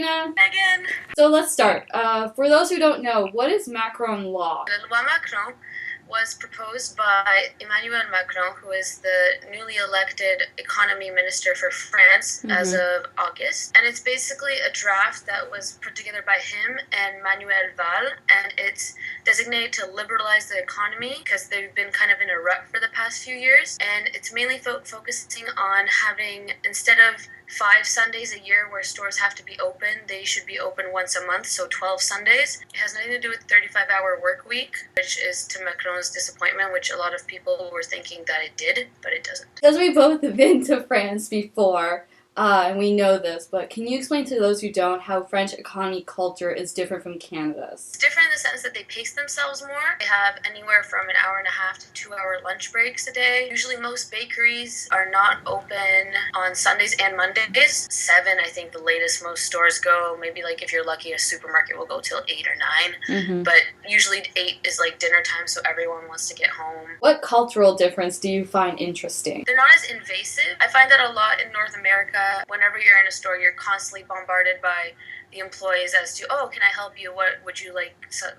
Sabrina. Again, So let's start. For those who don't know, what is Macron Law? the Loi Macron was proposed by Emmanuel Macron, who is the newly elected economy minister for France as of August. And it's basically a draft that was put together by him and Manuel Valls, and it's designated to liberalize the economy because they've been kind of in a rut for the past few years. And it's mainly focusing on having, instead of 5 Sundays a year where stores have to be open, they should be open once a month, so 12 Sundays. It has nothing to do with 35-hour work week, which is to Macron's disappointment, which a lot of people were thinking that it did, but it doesn't. Because we both have been to France before, and we know this, but can you explain to those who don't how French economy culture is different from Canada's? It's different in the sense that they pace themselves more. They have anywhere from an hour and a half to 2-hour lunch breaks a day. Usually most bakeries are not open on Sundays and Mondays. 7, I think the latest most stores go. Maybe like if you're lucky, a supermarket will go till 8 or 9. But usually 8 is like dinner time, so everyone wants to get home. What cultural difference do you find interesting? They're not as invasive. I find that a lot in North America. Whenever you're in a store, you're constantly bombarded by the employees as to, oh, can I help you? What would you like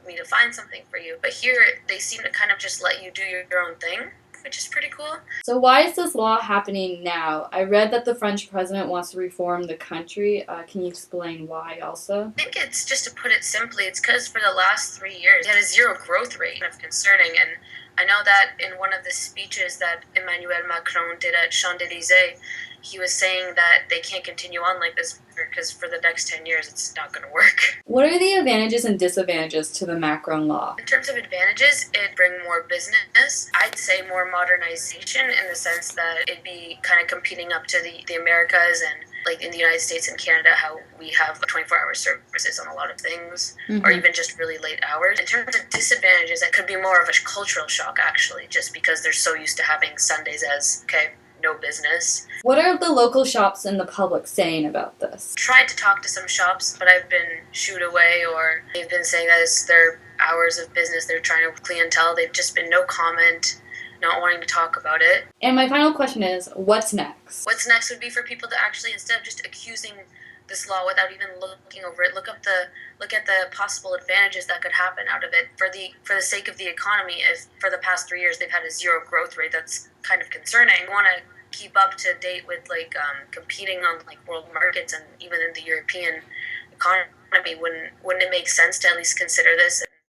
me to find something for you? But here, they seem to kind of just let you do your own thing, which is pretty cool. So why is this law happening now? I read that the French president wants to reform the country. Can you explain why also? I think it's, just to put it simply, it's because for the last 3 years, it had a zero growth rate. Kind of concerning. And I know that in one of the speeches that Emmanuel Macron did at Champs-Élysées, he was saying that they can't continue on like this because for the next 10 years it's not going to work. What are the advantages and disadvantages to the Macron Law? In terms of advantages, it'd bring more business. I'd say more modernization in the sense that it'd be kind of competing up to the Americas and like in the United States and Canada, how we have 24-hour services on a lot of things, or even just really late hours. In terms of disadvantages, it could be more of a cultural shock, actually, just because they're so used to having Sundays as, okay, no business. What are the local shops and the public saying about this? Tried to talk to some shops, but I've been shooed away, or they've been saying that it's their hours of business, they're trying to clientele. They've just been no comment, not wanting to talk about it. And my final question is, what's next? What's next would be for people to actually, instead of just accusing this law without even looking over it, look at the possible advantages that could happen out of it for the sake of the economy. If for the past 3 years they've had a zero growth rate, that's kind of concerning. I want to keep up to date with competing on like world markets and even in the European economy. Wouldn't it make sense to at least consider this?